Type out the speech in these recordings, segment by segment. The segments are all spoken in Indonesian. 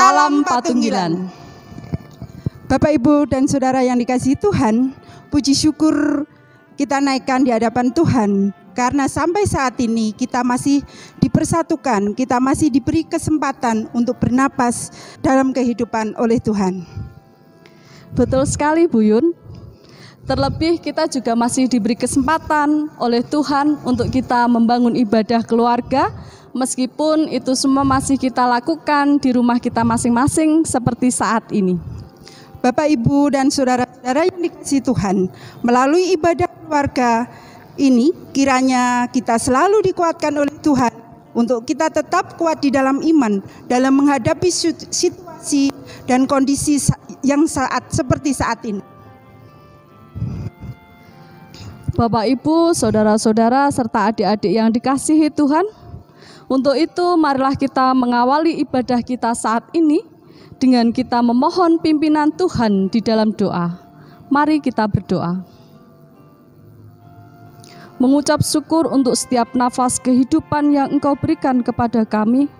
Salam Patunggilan. Bapak, Ibu, dan Saudara yang dikasihi Tuhan, puji syukur kita naikkan di hadapan Tuhan. Karena sampai saat ini kita masih dipersatukan, kita masih diberi kesempatan untuk bernapas dalam kehidupan oleh Tuhan. Betul sekali Bu Yun. Terlebih kita juga masih diberi kesempatan oleh Tuhan untuk kita membangun ibadah keluarga. Meskipun itu semua masih kita lakukan di rumah kita masing-masing seperti saat ini. Bapak, Ibu, dan Saudara-saudara yang dikasihi Tuhan, melalui ibadah keluarga ini kiranya kita selalu dikuatkan oleh Tuhan untuk kita tetap kuat di dalam iman dalam menghadapi situasi dan kondisi yang seperti saat ini. Bapak, Ibu, saudara-saudara, serta adik-adik yang dikasihi Tuhan, untuk itu marilah kita mengawali ibadah kita saat ini dengan kita memohon pimpinan Tuhan di dalam doa. Mari kita berdoa. Mengucap syukur untuk setiap nafas kehidupan yang Engkau berikan kepada kami.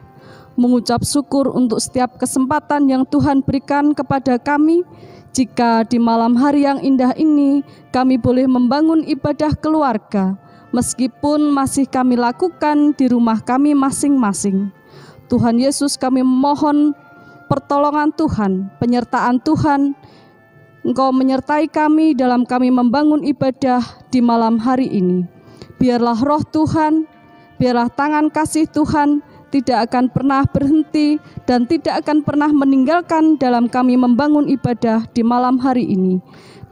Mengucap syukur untuk setiap kesempatan yang Tuhan berikan kepada kami. Jika di malam hari yang indah ini kami boleh membangun ibadah keluarga, meskipun masih kami lakukan di rumah kami masing-masing. Tuhan Yesus, kami memohon pertolongan Tuhan, penyertaan Tuhan. Engkau menyertai kami dalam kami membangun ibadah di malam hari ini. Biarlah roh Tuhan, biarlah tangan kasih Tuhan tidak akan pernah berhenti dan tidak akan pernah meninggalkan dalam kami membangun ibadah di malam hari ini.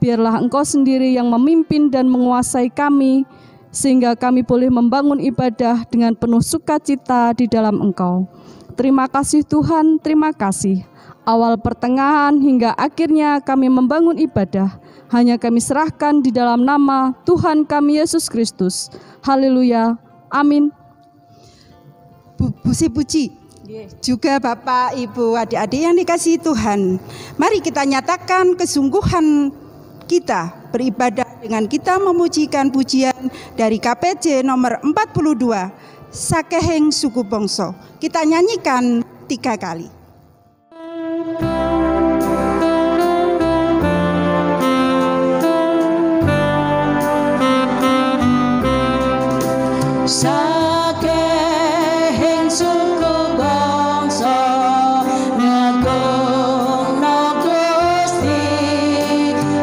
Biarlah Engkau sendiri yang memimpin dan menguasai kami, sehingga kami boleh membangun ibadah dengan penuh sukacita di dalam Engkau. Terima kasih Tuhan, terima kasih. Awal, pertengahan, hingga akhirnya kami membangun ibadah hanya kami serahkan di dalam nama Tuhan kami Yesus Kristus. Haleluya, amin. Puji juga Bapak, Ibu, adik-adik yang dikasihi Tuhan, mari kita nyatakan kesungguhan kita beribadah dengan kita memujikan pujian dari KPJ nomor 42, Sakehing Suku Bangsa. Kita nyanyikan 3 kali. Sakehing suku bangsa ngagungna Gusti.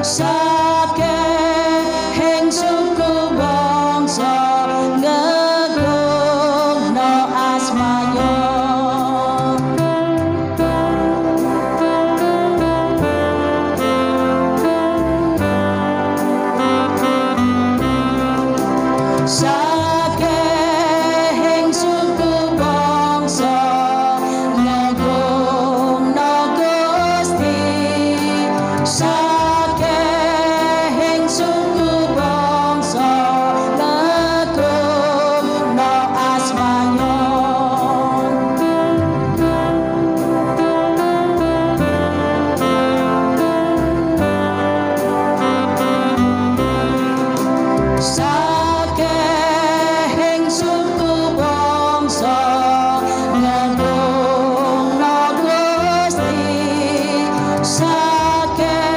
Sakehing suku bangsa ngagungna asmanya. Sakehing suku bangsa ngagungna Gusti. Sakehing suku bangsa ngagungna asmanya. Sakehing suku bangsa ngagungna Gusti. Sakehing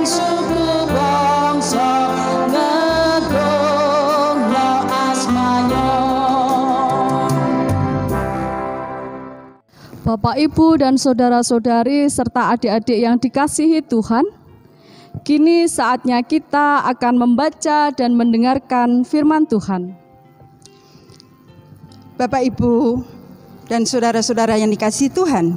suku bangsa ngagungna asmanya. Bapak, Ibu, dan saudara-saudari serta adik-adik yang dikasihi Tuhan, kini saatnya kita akan membaca dan mendengarkan firman Tuhan. Bapak, Ibu, dan saudara-saudara yang dikasihi Tuhan,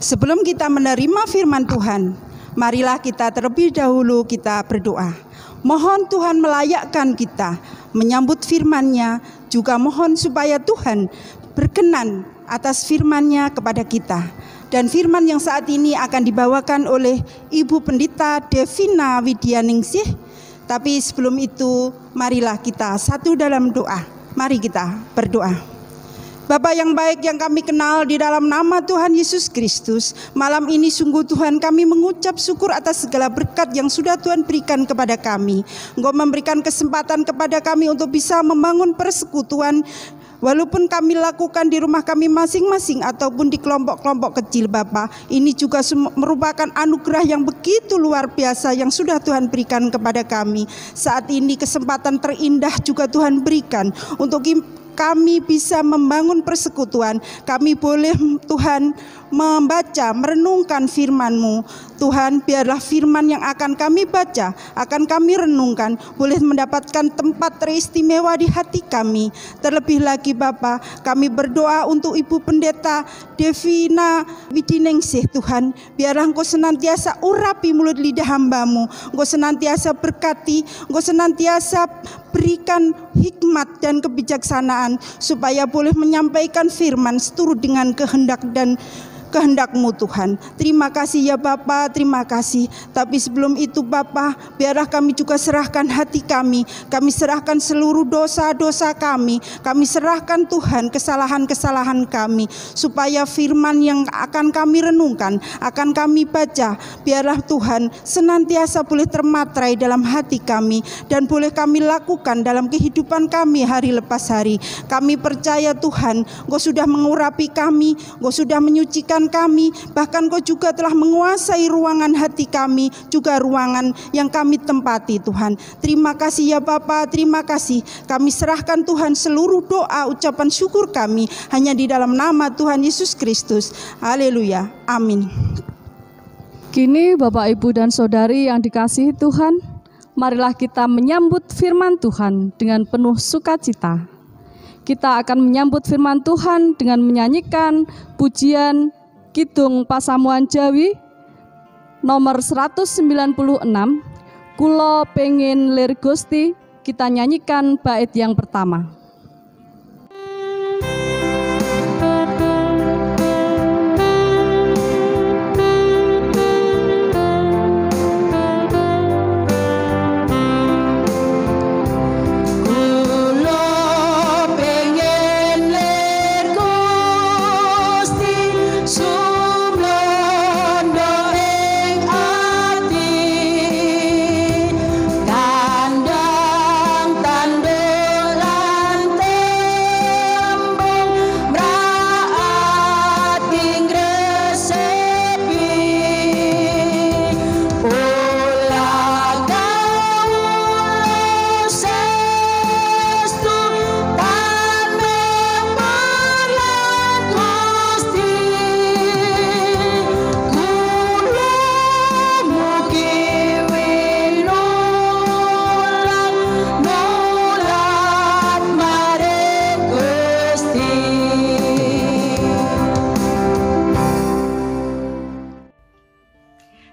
sebelum kita menerima firman Tuhan, marilah kita terlebih dahulu kita berdoa. Mohon Tuhan melayakkan kita menyambut firman-Nya, juga mohon supaya Tuhan berkenan atas firman-Nya kepada kita. Dan firman yang saat ini akan dibawakan oleh Ibu Pendeta Devina Widyaningsih. Tapi sebelum itu, marilah kita satu dalam doa. Mari kita berdoa. Bapa yang baik yang kami kenal, di dalam nama Tuhan Yesus Kristus, malam ini sungguh Tuhan kami mengucap syukur atas segala berkat yang sudah Tuhan berikan kepada kami. Engkau memberikan kesempatan kepada kami untuk bisa membangun persekutuan Walaupun kami lakukan di rumah kami masing-masing ataupun di kelompok-kelompok kecil Bapa, ini juga merupakan anugerah yang begitu luar biasa yang sudah Tuhan berikan kepada kami. Saat ini kesempatan terindah juga Tuhan berikan untuk kami bisa membangun persekutuan. Kami boleh Tuhan membaca, merenungkan firman-Mu. Tuhan, biarlah firman yang akan kami baca, akan kami renungkan, boleh mendapatkan tempat teristimewa di hati kami. Terlebih lagi Bapa, kami berdoa untuk Ibu Pendeta Devina Widiningsih Tuhan. Biarlah Engkau senantiasa urapi mulut lidah hamba-Mu. Engkau senantiasa berkati, Engkau senantiasa berikan hikmat dan kebijaksanaan, supaya boleh menyampaikan firman seturut dengan kehendak-Mu Tuhan. Terima kasih ya Bapa, terima kasih. Tapi sebelum itu Bapa, biarlah kami juga serahkan hati kami. Kami serahkan seluruh dosa-dosa kami. Kami serahkan Tuhan kesalahan-kesalahan kami, supaya firman yang akan kami renungkan, akan kami baca, biarlah Tuhan senantiasa boleh termatrai dalam hati kami, dan boleh kami lakukan dalam kehidupan kami hari lepas hari. Kami percaya Tuhan, Engkau sudah mengurapi kami, Engkau sudah menyucikan kami, bahkan Kau juga telah menguasai ruangan hati kami, juga ruangan yang kami tempati Tuhan. Terima kasih ya Bapa, terima kasih. Kami serahkan Tuhan seluruh doa, ucapan syukur kami hanya di dalam nama Tuhan Yesus Kristus. Haleluya, amin. Kini Bapak, Ibu, dan Saudari yang dikasihi Tuhan, marilah kita menyambut firman Tuhan dengan penuh sukacita. Kita akan menyambut firman Tuhan dengan menyanyikan pujian Kidung Pasamuan Jawi nomor 196, Kulo Pengin Lir Gusti. Kita nyanyikan bait yang pertama.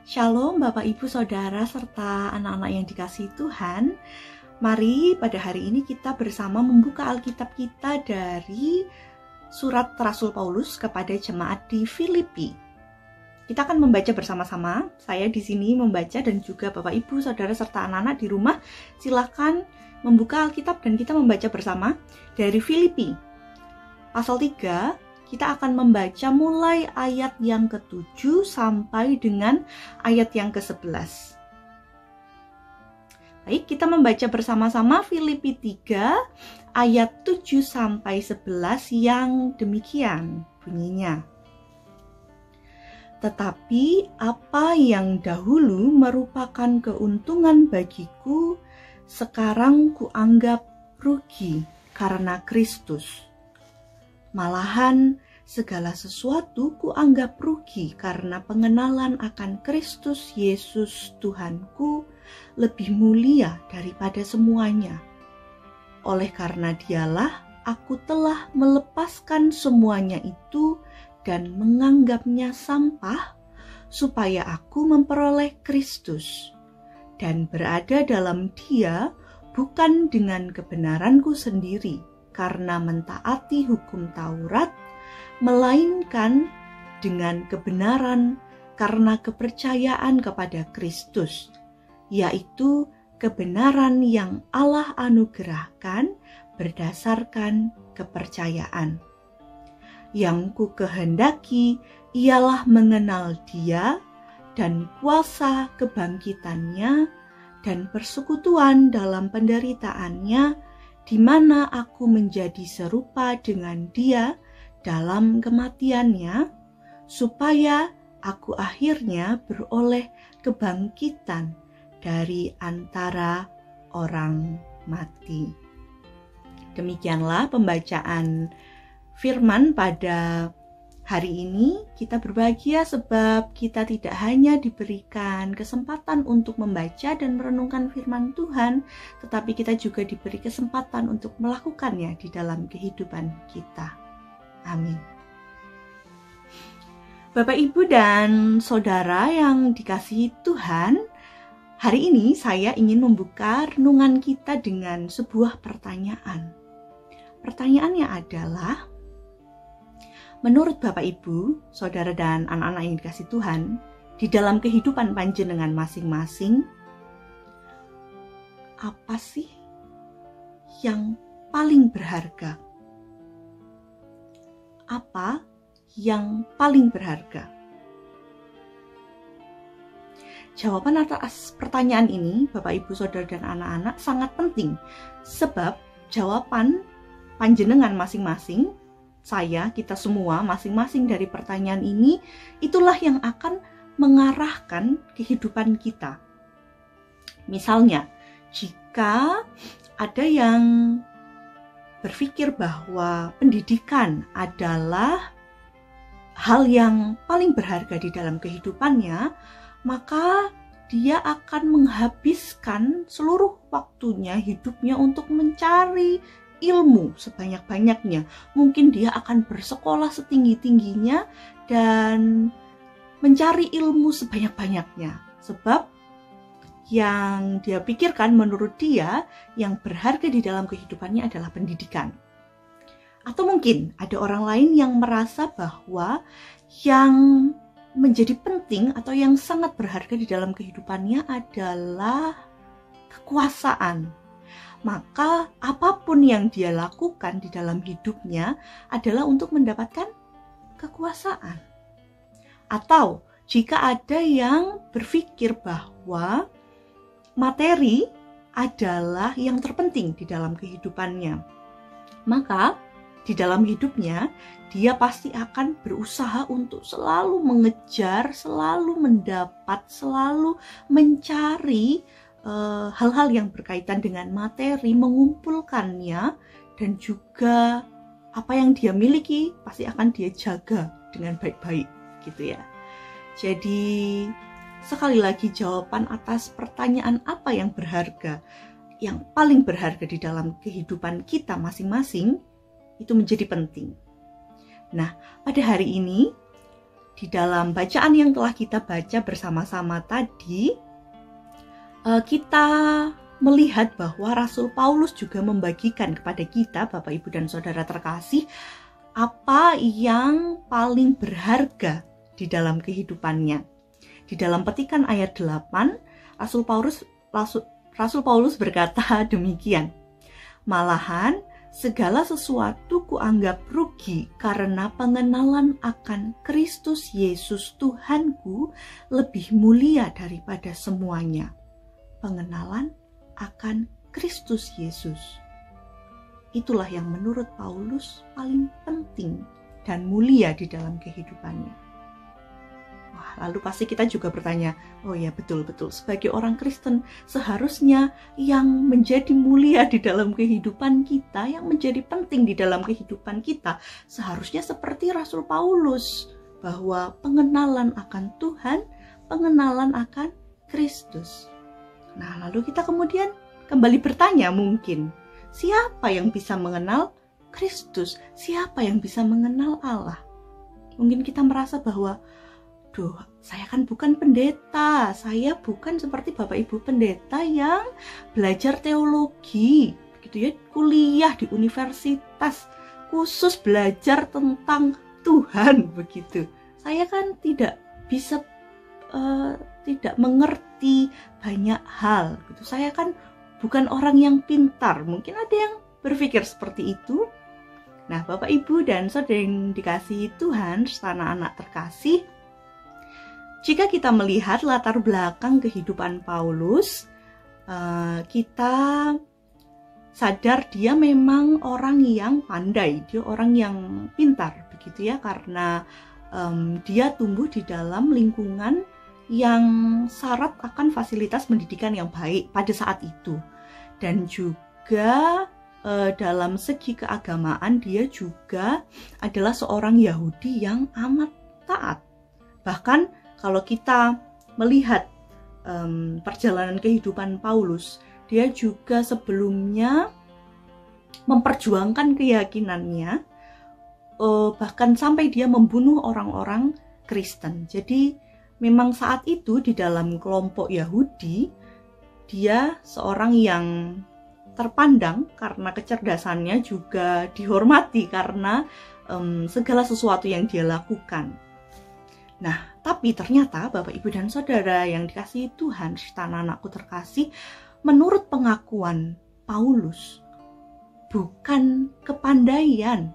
Shalom Bapak Ibu Saudara serta anak-anak yang dikasihi Tuhan. Mari pada hari ini kita bersama membuka Alkitab kita dari surat Rasul Paulus kepada jemaat di Filipi. Kita akan membaca bersama-sama. Saya di sini membaca dan juga Bapak Ibu Saudara serta anak-anak di rumah silakan membuka Alkitab dan kita membaca bersama dari Filipi. Pasal 3. Kita akan membaca mulai ayat yang ke-7 sampai dengan ayat yang ke-11. Baik, kita membaca bersama-sama Filipi 3 ayat 7 sampai 11 yang demikian bunyinya. Tetapi apa yang dahulu merupakan keuntungan bagiku, sekarang kuanggap rugi karena Kristus. Malahan segala sesuatu kuanggap rugi karena pengenalan akan Kristus Yesus Tuhanku lebih mulia daripada semuanya. Oleh karena Dialah aku telah melepaskan semuanya itu dan menganggapnya sampah, supaya aku memperoleh Kristus dan berada dalam Dia bukan dengan kebenaranku sendiri karena mentaati hukum Taurat, melainkan dengan kebenaran karena kepercayaan kepada Kristus, yaitu kebenaran yang Allah anugerahkan berdasarkan kepercayaan. Yang ku kehendaki ialah mengenal Dia dan kuasa kebangkitannya dan persekutuan dalam penderitaannya, di mana aku menjadi serupa dengan Dia dalam kematiannya, supaya aku akhirnya beroleh kebangkitan dari antara orang mati. Demikianlah pembacaan firman pada hari ini. Kita berbahagia sebab kita tidak hanya diberikan kesempatan untuk membaca dan merenungkan firman Tuhan, tetapi kita juga diberi kesempatan untuk melakukannya di dalam kehidupan kita. Amin. Bapak, Ibu, dan Saudara yang dikasihi Tuhan, hari ini saya ingin membuka renungan kita dengan sebuah pertanyaan. Pertanyaannya adalah, menurut Bapak, Ibu, Saudara, dan anak-anak yang dikasihi Tuhan, di dalam kehidupan panjenengan masing-masing, apa sih yang paling berharga? Apa yang paling berharga? Jawaban atas pertanyaan ini, Bapak, Ibu, Saudara, dan anak-anak, sangat penting. Sebab jawaban panjenengan masing-masing, saya, kita semua, masing-masing dari pertanyaan ini, itulah yang akan mengarahkan kehidupan kita. Misalnya, jika ada yang berpikir bahwa pendidikan adalah hal yang paling berharga di dalam kehidupannya, maka dia akan menghabiskan seluruh waktunya, hidupnya untuk mencari ilmu sebanyak-banyaknya. Mungkin dia akan bersekolah setinggi-tingginya dan mencari ilmu sebanyak-banyaknya. Sebab yang dia pikirkan, menurut dia, yang berharga di dalam kehidupannya adalah pendidikan. Atau mungkin ada orang lain yang merasa bahwa yang menjadi penting atau yang sangat berharga di dalam kehidupannya adalah kekuasaan. Maka apapun yang dia lakukan di dalam hidupnya adalah untuk mendapatkan kekuasaan. Atau jika ada yang berpikir bahwa materi adalah yang terpenting di dalam kehidupannya, maka di dalam hidupnya dia pasti akan berusaha untuk selalu mengejar, selalu mendapat, selalu mencari hal-hal yang berkaitan dengan materi, mengumpulkannya, dan juga apa yang dia miliki pasti akan dia jaga dengan baik-baik, gitu ya. Jadi sekali lagi, jawaban atas pertanyaan apa yang berharga, yang paling berharga di dalam kehidupan kita masing-masing, itu menjadi penting. Nah, pada hari ini, di dalam bacaan yang telah kita baca bersama-sama tadi, kita melihat bahwa Rasul Paulus juga membagikan kepada kita, Bapak, Ibu, dan Saudara terkasih, apa yang paling berharga di dalam kehidupannya. Di dalam petikan ayat 8, Rasul Paulus berkata demikian, "Malahan segala sesuatu kuanggap rugi karena pengenalan akan Kristus Yesus Tuhanku lebih mulia daripada semuanya." Pengenalan akan Kristus Yesus. Itulah yang menurut Paulus paling penting dan mulia di dalam kehidupannya. Wah, lalu pasti kita juga bertanya, oh ya, betul-betul sebagai orang Kristen seharusnya yang menjadi mulia di dalam kehidupan kita, yang menjadi penting di dalam kehidupan kita, seharusnya seperti Rasul Paulus, bahwa pengenalan akan Tuhan, pengenalan akan Kristus. Nah, lalu kita kemudian kembali bertanya, mungkin siapa yang bisa mengenal Kristus? Siapa yang bisa mengenal Allah? Mungkin kita merasa bahwa, saya kan bukan pendeta, saya bukan seperti Bapak Ibu pendeta yang belajar teologi, gitu ya, kuliah di universitas khusus belajar tentang Tuhan, begitu. Saya kan tidak bisa tidak mengerti banyak hal, gitu. Saya kan bukan orang yang pintar. Mungkin ada yang berpikir seperti itu. Nah, Bapak, Ibu, dan Saudara yang dikasihi Tuhan, serta anak-anak terkasih, jika kita melihat latar belakang kehidupan Paulus, kita sadar dia memang orang yang pandai, dia orang yang pintar begitu ya, karena dia tumbuh di dalam lingkungan yang syarat akan fasilitas pendidikan yang baik pada saat itu. Dan juga dalam segi keagamaan dia juga adalah seorang Yahudi yang amat taat. Bahkan kalau kita melihat perjalanan kehidupan Paulus, dia juga sebelumnya memperjuangkan keyakinannya, bahkan sampai dia membunuh orang-orang Kristen. Jadi memang saat itu di dalam kelompok Yahudi, dia seorang yang terpandang karena kecerdasannya, juga dihormati karena segala sesuatu yang dia lakukan. Nah, tapi ternyata Bapak, Ibu, dan Saudara yang dikasihi Tuhan, serta anak-anakku terkasih, menurut pengakuan Paulus, bukan kepandaian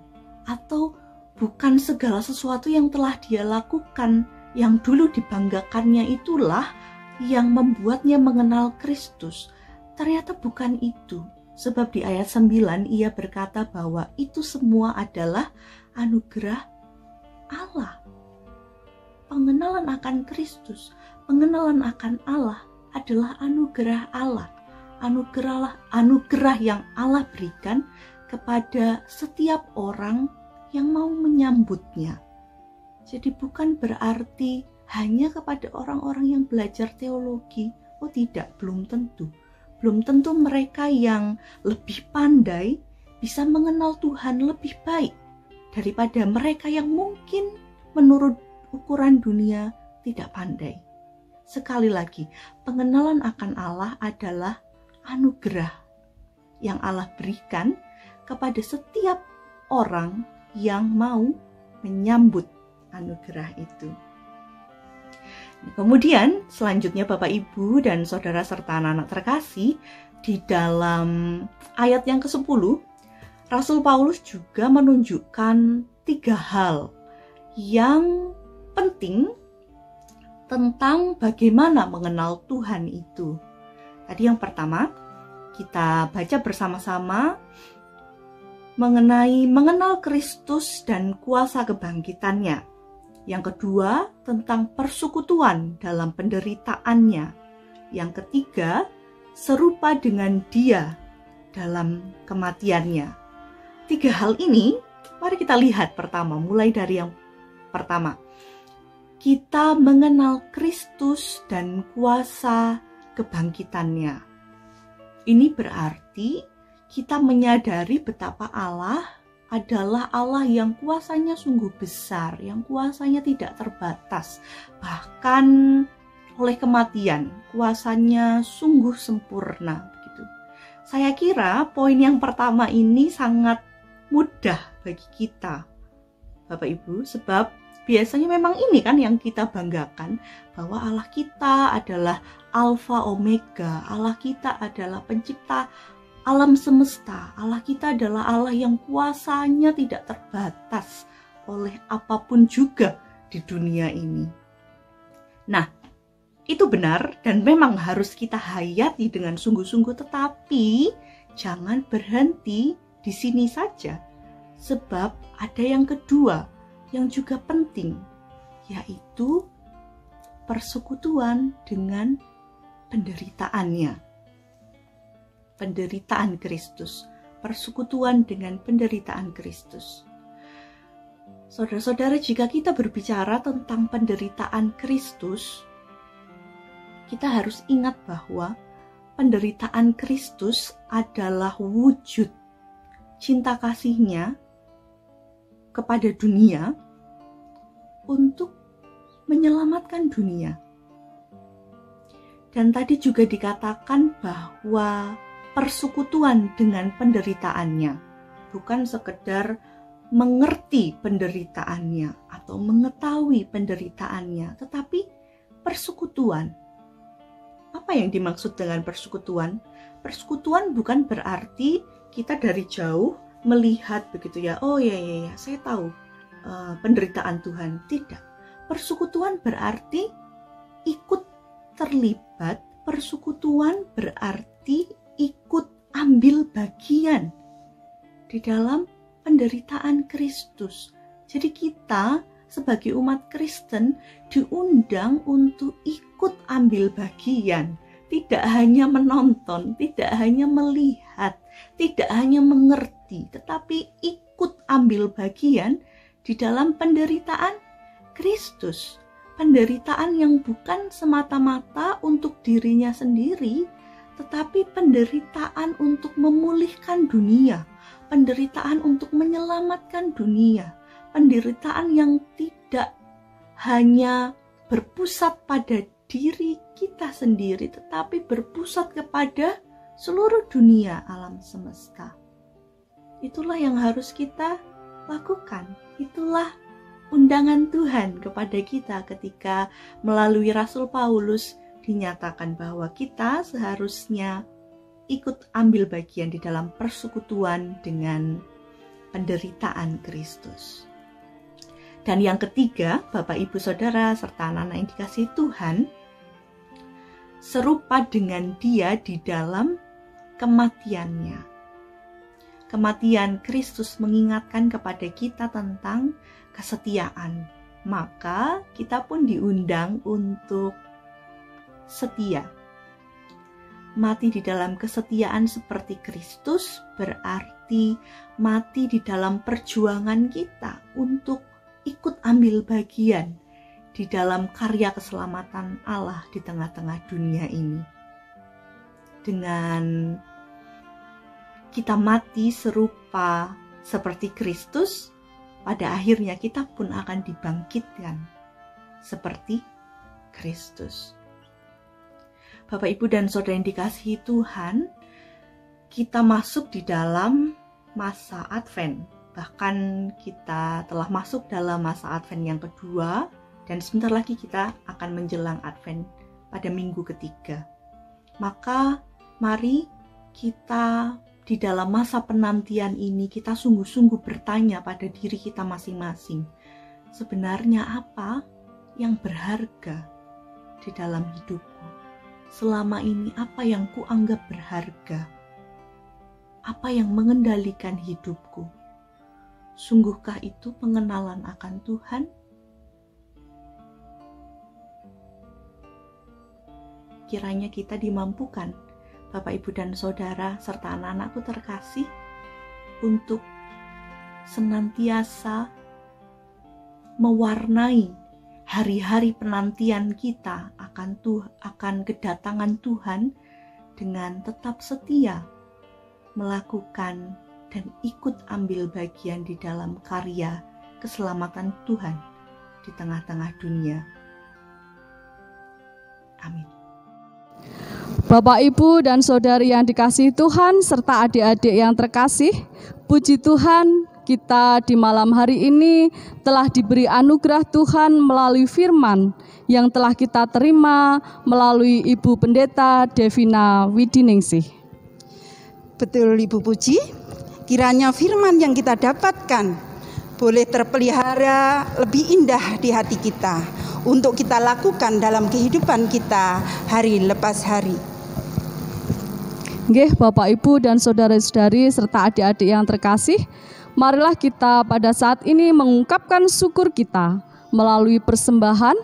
atau bukan segala sesuatu yang telah dia lakukan yang dulu dibanggakannya itulah yang membuatnya mengenal Kristus. Ternyata bukan itu. Sebab di ayat 9 ia berkata bahwa itu semua adalah anugerah Allah. Pengenalan akan Kristus, pengenalan akan Allah adalah anugerah Allah. Anugerah yang Allah berikan kepada setiap orang yang mau menyambutnya. Jadi bukan berarti hanya kepada orang-orang yang belajar teologi. Oh tidak, belum tentu. Belum tentu mereka yang lebih pandai bisa mengenal Tuhan lebih baik daripada mereka yang mungkin menurut ukuran dunia tidak pandai. Sekali lagi, pengenalan akan Allah adalah anugerah yang Allah berikan kepada setiap orang yang mau menyambut anugerah itu. Kemudian selanjutnya Bapak, Ibu, dan Saudara serta anak-anak terkasih, di dalam ayat yang ke-10, Rasul Paulus juga menunjukkan 3 hal yang penting tentang bagaimana mengenal Tuhan itu. Tadi yang pertama, kita baca bersama-sama mengenai mengenal Kristus dan kuasa kebangkitannya. Yang kedua, tentang persekutuan dalam penderitaannya. Yang ketiga, serupa dengan Dia dalam kematiannya. 3 hal ini, mari kita lihat pertama, mulai dari yang pertama. Kita mengenal Kristus dan kuasa kebangkitannya. Ini berarti kita menyadari betapa Allah adalah Allah yang kuasanya sungguh besar, yang kuasanya tidak terbatas. Bahkan oleh kematian, kuasanya sungguh sempurna. Begitu. Saya kira poin yang pertama ini sangat mudah bagi kita, Bapak Ibu, sebab biasanya memang ini kan yang kita banggakan, bahwa Allah kita adalah Alfa Omega, Allah kita adalah pencipta alam semesta, Allah kita adalah Allah yang kuasanya tidak terbatas oleh apapun juga di dunia ini. Nah, itu benar dan memang harus kita hayati dengan sungguh-sungguh, tetapi jangan berhenti di sini saja, sebab ada yang kedua yang juga penting, yaitu persekutuan dengan penderitaannya. Penderitaan Kristus, persekutuan dengan penderitaan Kristus. Saudara-saudara, jika kita berbicara tentang penderitaan Kristus, kita harus ingat bahwa penderitaan Kristus adalah wujud cinta kasih-Nya kepada dunia untuk menyelamatkan dunia. Dan tadi juga dikatakan bahwa persekutuan dengan penderitaannya, bukan sekedar mengerti penderitaannya atau mengetahui penderitaannya, tetapi persekutuan. Apa yang dimaksud dengan persekutuan? Persekutuan bukan berarti kita dari jauh melihat begitu ya, oh ya, saya tahu penderitaan Tuhan. Tidak. Persekutuan berarti ikut terlibat, persekutuan berarti ikut ambil bagian di dalam penderitaan Kristus. Jadi kita sebagai umat Kristen diundang untuk ikut ambil bagian. Tidak hanya menonton, tidak hanya melihat, tidak hanya mengerti, tetapi ikut ambil bagian di dalam penderitaan Kristus. Penderitaan yang bukan semata-mata untuk dirinya sendiri, tetapi penderitaan untuk memulihkan dunia, penderitaan untuk menyelamatkan dunia, penderitaan yang tidak hanya berpusat pada diri kita sendiri, tetapi berpusat kepada seluruh dunia alam semesta. Itulah yang harus kita lakukan. Itulah undangan Tuhan kepada kita ketika melalui Rasul Paulus dinyatakan bahwa kita seharusnya ikut ambil bagian di dalam persekutuan dengan penderitaan Kristus. Dan yang ketiga, Bapak, Ibu, Saudara, serta anak-anak yang dikasihi Tuhan, serupa dengan Dia di dalam kematiannya. Kematian Kristus mengingatkan kepada kita tentang kesetiaan. Maka kita pun diundang untuk setia. Mati di dalam kesetiaan seperti Kristus berarti mati di dalam perjuangan kita untuk ikut ambil bagian di dalam karya keselamatan Allah di tengah-tengah dunia ini. Dengan kita mati serupa seperti Kristus, pada akhirnya kita pun akan dibangkitkan seperti Kristus. Bapak, Ibu, dan Saudara yang dikasihi Tuhan, kita masuk di dalam masa Advent. Bahkan kita telah masuk dalam masa Advent yang kedua, dan sebentar lagi kita akan menjelang Advent pada minggu ketiga. Maka mari kita di dalam masa penantian ini kita sungguh-sungguh bertanya pada diri kita masing-masing. Sebenarnya apa yang berharga di dalam hidupku? Selama ini apa yang kuanggap berharga? Apa yang mengendalikan hidupku? Sungguhkah itu pengenalan akan Tuhan? Kiranya kita dimampukan, Bapak, Ibu, dan Saudara, serta anak-anakku terkasih, untuk senantiasa mewarnai hari-hari penantian kita akan kedatangan Tuhan dengan tetap setia melakukan dan ikut ambil bagian di dalam karya keselamatan Tuhan di tengah-tengah dunia. Amin. Bapak, Ibu, dan Saudari yang dikasihi Tuhan, serta adik-adik yang terkasih, puji Tuhan, kita di malam hari ini telah diberi anugerah Tuhan melalui firman yang telah kita terima melalui Ibu Pendeta Devina Widiningsih. Betul, Ibu Puji. Kiranya firman yang kita dapatkan boleh terpelihara lebih indah di hati kita untuk kita lakukan dalam kehidupan kita hari lepas hari. Nggih, Bapak, Ibu, dan saudara-saudari serta adik-adik yang terkasih, marilah kita pada saat ini mengungkapkan syukur kita melalui persembahan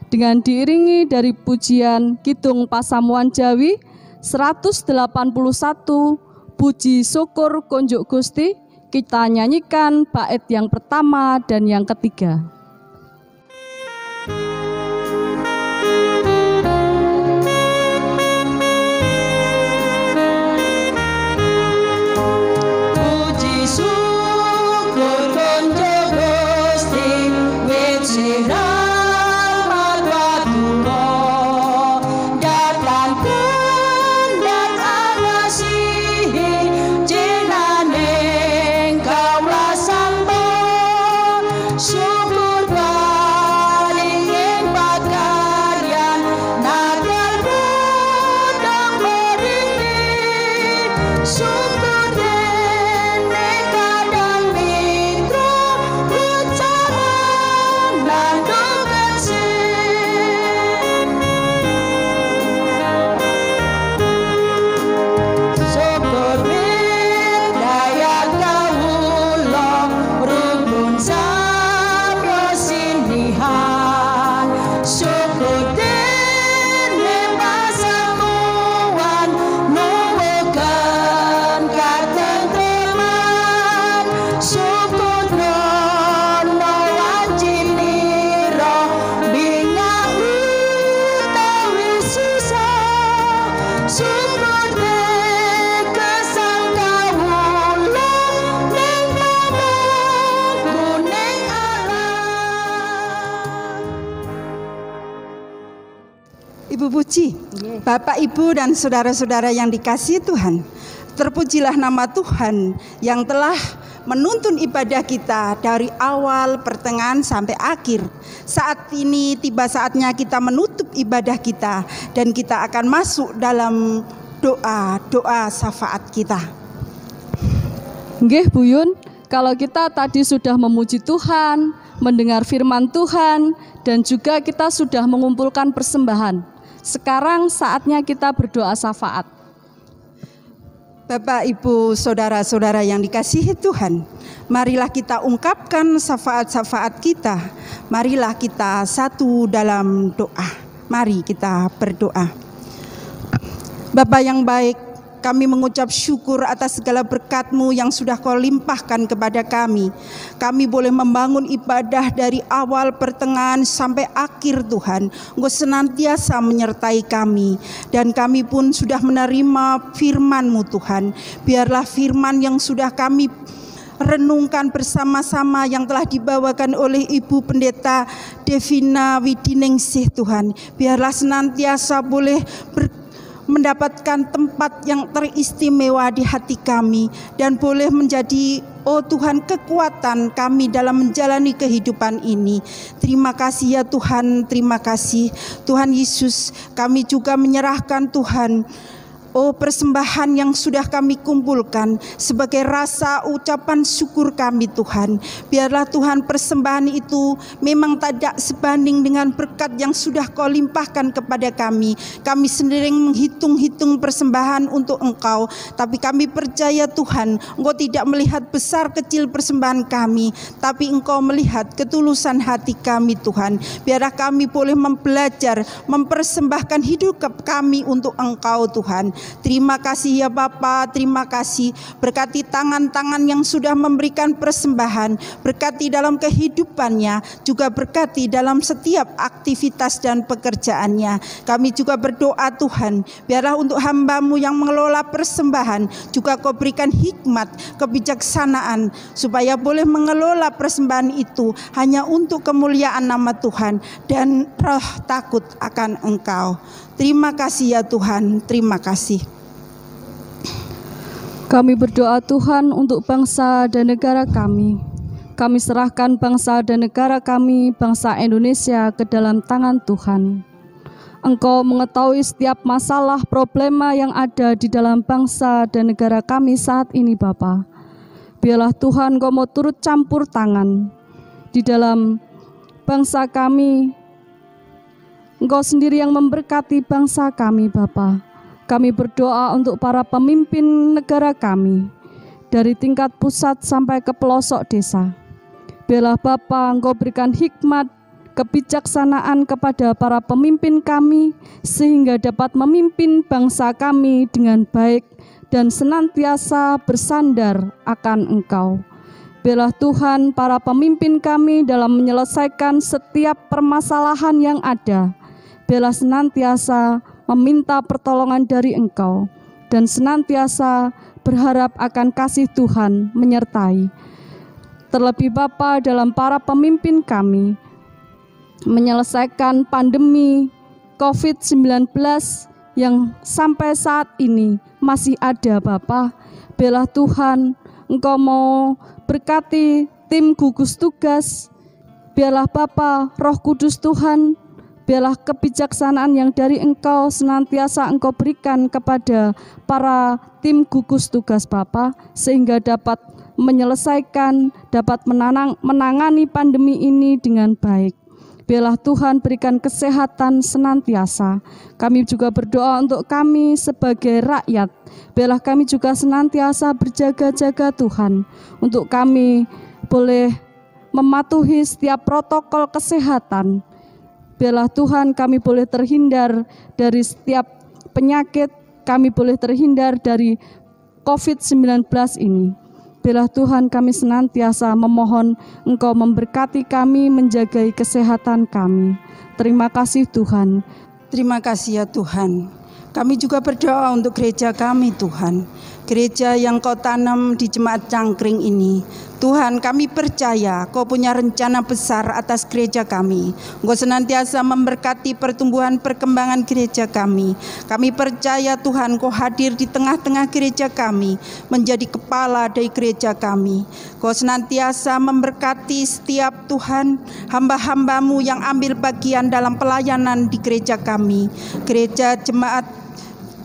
dengan diiringi dari pujian Kidung Pasamuan Jawi 181, Puji Syukur Kunjuk Gusti. Kita nyanyikan bait yang pertama dan yang ketiga. Syukur Ibu Puji, Bapak, Ibu, dan saudara-saudara yang dikasihi Tuhan, terpujilah nama Tuhan yang telah menuntun ibadah kita dari awal, pertengahan, sampai akhir. Saat ini tiba saatnya kita menutup ibadah kita dan kita akan masuk dalam doa syafaat kita. Nggih Buyun, kalau kita tadi sudah memuji Tuhan, mendengar firman Tuhan, dan juga kita sudah mengumpulkan persembahan. Sekarang saatnya kita berdoa syafaat. Bapak, Ibu, saudara-saudara yang dikasihi Tuhan, marilah kita ungkapkan syafaat-syafaat kita. Marilah kita satu dalam doa. Mari kita berdoa. Bapa yang baik, kami mengucap syukur atas segala berkat-Mu yang sudah Kau limpahkan kepada kami. Kami boleh membangun ibadah dari awal, pertengahan, sampai akhir Tuhan. Engkau senantiasa menyertai kami. Dan kami pun sudah menerima firman-Mu Tuhan. Biarlah firman yang sudah kami renungkan bersama-sama yang telah dibawakan oleh Ibu Pendeta Devina Widiningsih Tuhan. Biarlah senantiasa boleh mendapatkan tempat yang teristimewa di hati kami dan boleh menjadi Tuhan kekuatan kami dalam menjalani kehidupan ini. Terima kasih ya Tuhan, terima kasih Tuhan Yesus. Kami juga menyerahkan Tuhan persembahan yang sudah kami kumpulkan sebagai rasa ucapan syukur kami Tuhan. Biarlah Tuhan persembahan itu memang tidak sebanding dengan berkat yang sudah Kau limpahkan kepada kami. Kami sendiri menghitung-hitung persembahan untuk Engkau, tapi kami percaya Tuhan, Engkau tidak melihat besar kecil persembahan kami, tapi Engkau melihat ketulusan hati kami Tuhan. Biarlah kami boleh belajar mempersembahkan hidup kami untuk Engkau Tuhan. Terima kasih ya Bapa, terima kasih. Berkati tangan-tangan yang sudah memberikan persembahan, berkati dalam kehidupannya, juga berkati dalam setiap aktivitas dan pekerjaannya. Kami juga berdoa Tuhan, biarlah untuk hamba-Mu yang mengelola persembahan, juga Kau berikan hikmat, kebijaksanaan, supaya boleh mengelola persembahan itu hanya untuk kemuliaan nama Tuhan dan roh takut akan Engkau. Terima kasih ya Tuhan, terima kasih. Kami berdoa Tuhan untuk bangsa dan negara kami. Kami serahkan bangsa dan negara kami, bangsa Indonesia, ke dalam tangan Tuhan. Engkau mengetahui setiap masalah, problema yang ada di dalam bangsa dan negara kami saat ini Bapa. Biarlah Tuhan Kau mau turut campur tangan di dalam bangsa kami. Engkau sendiri yang memberkati bangsa kami Bapa. Kami berdoa untuk para pemimpin negara kami, dari tingkat pusat sampai ke pelosok desa. Biarlah Bapa Engkau berikan hikmat, kebijaksanaan kepada para pemimpin kami, sehingga dapat memimpin bangsa kami dengan baik dan senantiasa bersandar akan Engkau. Biarlah Tuhan para pemimpin kami dalam menyelesaikan setiap permasalahan yang ada. Biarlah senantiasa meminta pertolongan dari Engkau dan senantiasa berharap akan kasih Tuhan menyertai. Terlebih Bapa dalam para pemimpin kami menyelesaikan pandemi COVID-19 yang sampai saat ini masih ada Bapa. Biarlah Tuhan Engkau mau berkati tim gugus tugas. Biarlah Bapa Roh Kudus Tuhan, biarlah kebijaksanaan yang dari Engkau senantiasa Engkau berikan kepada para tim gugus tugas Bapa, sehingga dapat menyelesaikan, dapat menangani pandemi ini dengan baik. Biarlah Tuhan berikan kesehatan senantiasa. Kami juga berdoa untuk kami sebagai rakyat. Biarlah kami juga senantiasa berjaga-jaga Tuhan, untuk kami boleh mematuhi setiap protokol kesehatan. Biarlah Tuhan kami boleh terhindar dari setiap penyakit, kami boleh terhindar dari COVID-19 ini. Biarlah Tuhan kami senantiasa memohon Engkau memberkati kami, menjagai kesehatan kami. Terima kasih Tuhan. Terima kasih ya Tuhan. Kami juga berdoa untuk gereja kami Tuhan. gereja yang Kau tanam di Jemaat Cangkring ini. Tuhan, kami percaya Kau punya rencana besar atas gereja kami. Engkau senantiasa memberkati pertumbuhan perkembangan gereja kami. Kami percaya Tuhan, Kau hadir di tengah-tengah gereja kami, menjadi kepala dari gereja kami. Kau senantiasa memberkati setiap Tuhan hamba-hamba-Mu yang ambil bagian dalam pelayanan di gereja kami, gereja Jemaat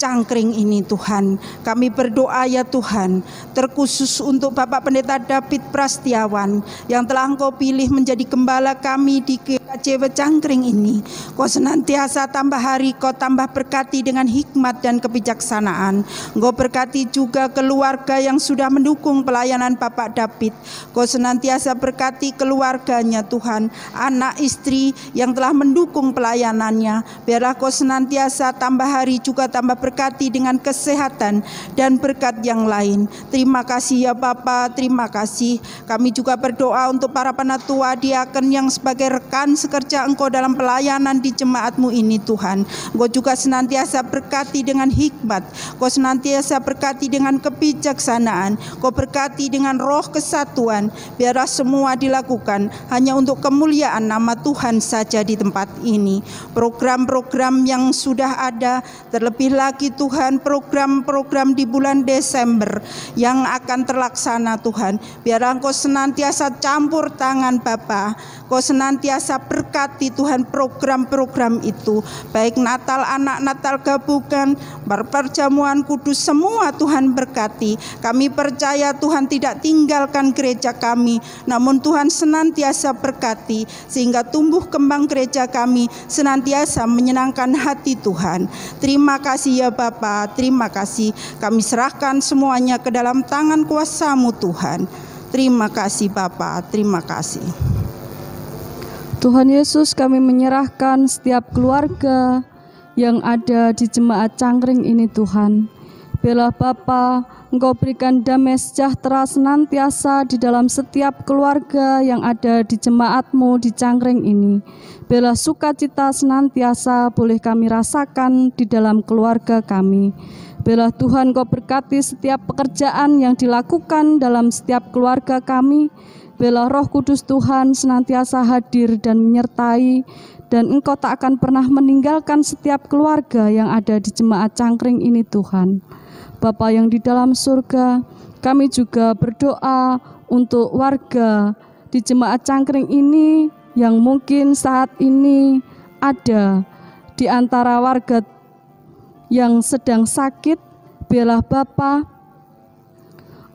Cangkring ini. Tuhan, kami berdoa ya Tuhan, terkhusus untuk Bapak Pendeta David Prastiawan yang telah Engkau pilih menjadi gembala kami di GKJW Cangkring ini. Kau senantiasa tambah hari, Kau tambah berkati dengan hikmat dan kebijaksanaan. Engkau berkati juga keluarga yang sudah mendukung pelayanan Bapak David. Kau senantiasa berkati keluarganya Tuhan, anak istri yang telah mendukung pelayanannya. Biarlah Kau senantiasa tambah hari juga tambah berkati dengan kesehatan dan berkat yang lain. Terima kasih ya Bapa, terima kasih. Kami juga berdoa untuk para penatua diaken yang sebagai rekan sekerja Engkau dalam pelayanan di jemaat-Mu ini Tuhan. Engkau juga senantiasa berkati dengan hikmat, Kau senantiasa berkati dengan kebijaksanaan, Kau berkati dengan roh kesatuan. Biarlah semua dilakukan hanya untuk kemuliaan nama Tuhan saja di tempat ini. Program-program yang sudah ada, terlebih lagi Tuhan program-program di bulan Desember yang akan terlaksana Tuhan. Biarlah Engkau senantiasa campur tangan Bapa, Kau senantiasa berkati Tuhan program-program itu, baik Natal anak, Natal gabungan, perjamuan kudus, semua Tuhan berkati. Kami percaya Tuhan tidak tinggalkan gereja kami, namun Tuhan senantiasa berkati sehingga tumbuh kembang gereja kami senantiasa menyenangkan hati Tuhan. Terima kasih ya Bapa, terima kasih. Kami serahkan semuanya ke dalam tangan kuasa-Mu Tuhan. Terima kasih Bapa, terima kasih. Tuhan Yesus, kami menyerahkan setiap keluarga yang ada di Jemaat Cangkring ini Tuhan. Biarlah Bapa, Engkau berikan damai sejahtera senantiasa di dalam setiap keluarga yang ada di jemaat-Mu di Cangkring ini. Biarlah sukacita senantiasa boleh kami rasakan di dalam keluarga kami. Biarlah Tuhan Kau berkati setiap pekerjaan yang dilakukan dalam setiap keluarga kami. Biarlah Roh Kudus Tuhan senantiasa hadir dan menyertai, dan Engkau tak akan pernah meninggalkan setiap keluarga yang ada di Jemaat Cangkring ini Tuhan. Bapa yang di dalam surga, kami juga berdoa untuk warga di Jemaat Cangkring ini yang mungkin saat ini ada di antara warga yang sedang sakit. Biarlah Bapa,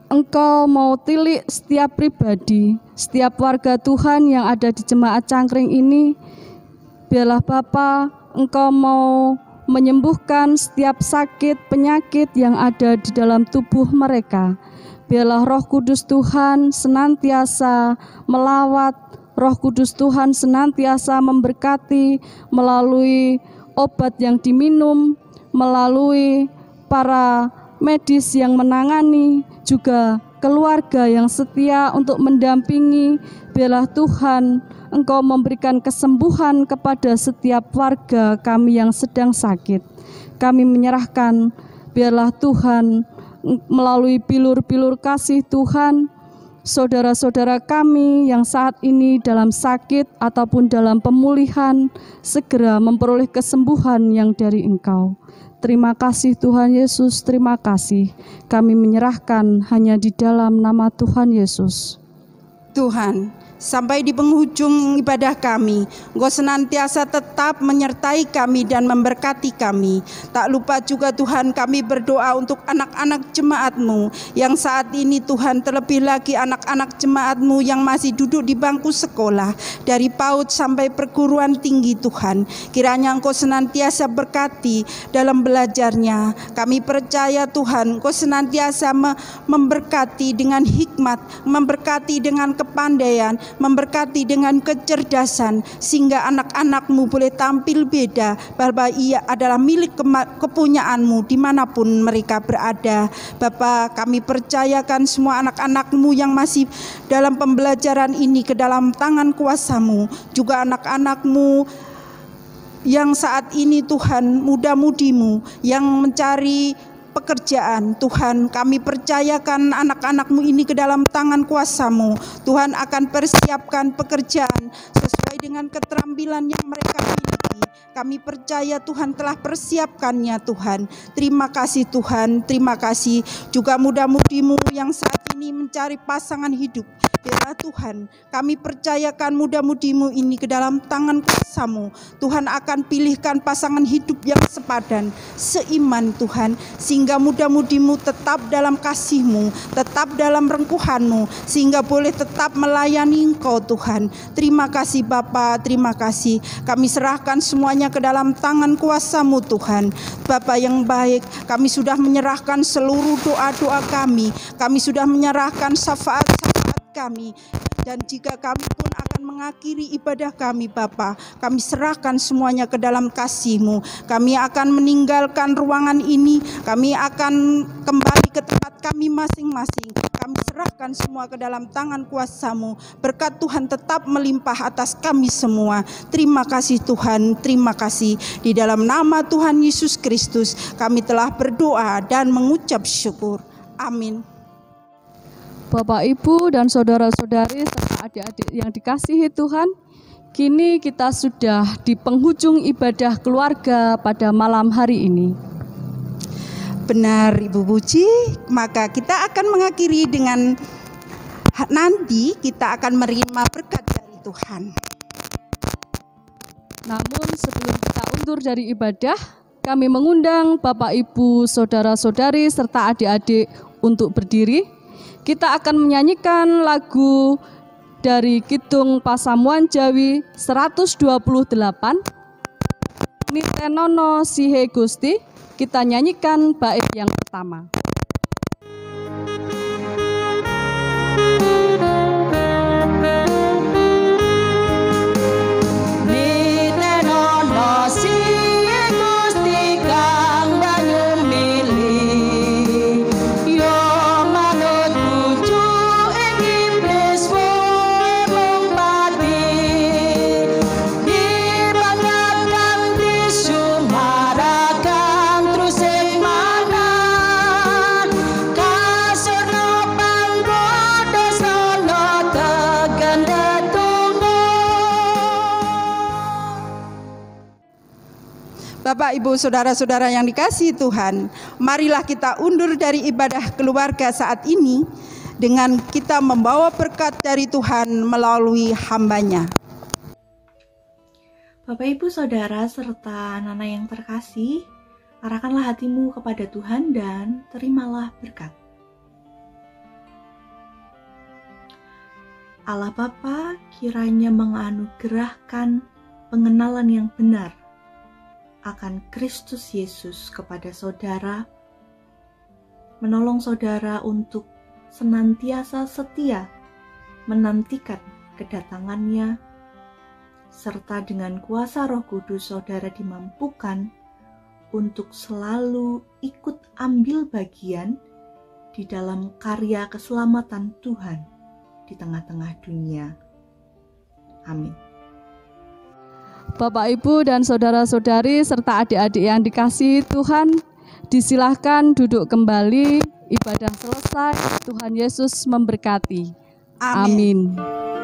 Engkau mau tilik setiap pribadi, setiap warga Tuhan yang ada di Jemaat Cangkring ini. Biarlah Bapa, Engkau mau menyembuhkan setiap sakit, penyakit yang ada di dalam tubuh mereka. Biarlah Roh Kudus Tuhan senantiasa melawat, Roh Kudus Tuhan senantiasa memberkati melalui obat yang diminum, melalui para medis yang menangani, juga keluarga yang setia untuk mendampingi. Biarlah Tuhan Engkau memberikan kesembuhan kepada setiap warga kami yang sedang sakit. Kami menyerahkan, biarlah Tuhan melalui bilur-bilur kasih Tuhan, saudara-saudara kami yang saat ini dalam sakit ataupun dalam pemulihan, segera memperoleh kesembuhan yang dari Engkau. Terima kasih Tuhan Yesus, terima kasih. Kami menyerahkan hanya di dalam nama Tuhan Yesus. Tuhan, sampai di penghujung ibadah kami, Engkau senantiasa tetap menyertai kami dan memberkati kami. Tak lupa juga Tuhan, kami berdoa untuk anak-anak jemaat-Mu yang saat ini Tuhan, terlebih lagi anak-anak jemaat-Mu yang masih duduk di bangku sekolah dari PAUD sampai perguruan tinggi Tuhan. Kiranya Engkau senantiasa berkati dalam belajarnya. Kami percaya Tuhan, Engkau senantiasa memberkati dengan hikmat, memberkati dengan kepandaian, memberkati dengan kecerdasan, sehingga anak-anak-Mu boleh tampil beda bahwa ia adalah milik kepunyaan-Mu dimanapun mereka berada. Bapa, kami percayakan semua anak-anak-Mu yang masih dalam pembelajaran ini ke dalam tangan kuasa-Mu, juga anak-anak-Mu yang saat ini Tuhan, muda-mudimu yang mencari pekerjaan. Tuhan, kami percayakan anak-anak-Mu ini ke dalam tangan kuasa-Mu. Tuhan akan persiapkan pekerjaan sesuai dengan keterampilan yang mereka miliki. Kami percaya Tuhan telah persiapkannya Tuhan. Terima kasih Tuhan, terima kasih. Juga muda-mudimu yang saat ini mencari pasangan hidup. Ya Tuhan, kami percayakan muda-mudimu ini ke dalam tangan kuasa-Mu. Tuhan akan pilihkan pasangan hidup yang sepadan, seiman Tuhan, sehingga muda-mudimu tetap dalam kasih-Mu, tetap dalam rengkuhan-Mu, sehingga boleh tetap melayani Engkau Tuhan. Terima kasih Bapa, terima kasih. Kami serahkan semuanya ke dalam tangan kuasa-Mu Tuhan. Bapa yang baik, kami sudah menyerahkan seluruh doa-doa kami. Kami sudah menyerahkan syafaat-syafaat kami, dan jika kami pun akan mengakhiri ibadah kami Bapa, kami serahkan semuanya ke dalam kasih-Mu. Kami akan meninggalkan ruangan ini, kami akan kembali ke tempat kami masing-masing. Kami serahkan semua ke dalam tangan kuasa-Mu. Berkat Tuhan tetap melimpah atas kami semua. Terima kasih Tuhan, terima kasih. Di dalam nama Tuhan Yesus Kristus kami telah berdoa dan mengucap syukur. Amin. Bapak, Ibu, dan saudara-saudari serta adik-adik yang dikasihi Tuhan, kini kita sudah di penghujung ibadah keluarga pada malam hari ini. Benar Ibu Buci, maka kita akan mengakhiri dengan nanti kita akan menerima berkat dari Tuhan. Namun sebelum kita undur dari ibadah, kami mengundang Bapak, Ibu, saudara-saudari, serta adik-adik untuk berdiri. Kita akan menyanyikan lagu dari Kidung Pasamuan Jawi 128, Nitenono Sihe Gusti. Kita nyanyikan bait yang pertama. Nitenono Sihe Gusti kang banyu mili, yo manut bujuk ing iblis wong pati, dibanggakan disumarakan terus ing manan, kasono panggoda sono tegan tetunggo. Bapak, Ibu, saudara-saudara yang dikasihi Tuhan, marilah kita undur dari ibadah keluarga saat ini dengan kita membawa berkat dari Tuhan melalui hamba-Nya. Bapak, Ibu, Saudara, serta anak-anak yang terkasih, arahkanlah hatimu kepada Tuhan dan terimalah berkat. Allah Bapa kiranya menganugerahkan pengenalan yang benar akan Kristus Yesus kepada saudara, menolong saudara untuk senantiasa setia menantikan kedatangannya, serta dengan kuasa Roh Kudus saudara dimampukan untuk selalu ikut ambil bagian di dalam karya keselamatan Tuhan di tengah-tengah dunia. Amin. Bapak, Ibu, dan saudara-saudari serta adik-adik yang dikasihi Tuhan, disilahkan duduk kembali. Ibadah selesai. Tuhan Yesus memberkati. Amin. Amin.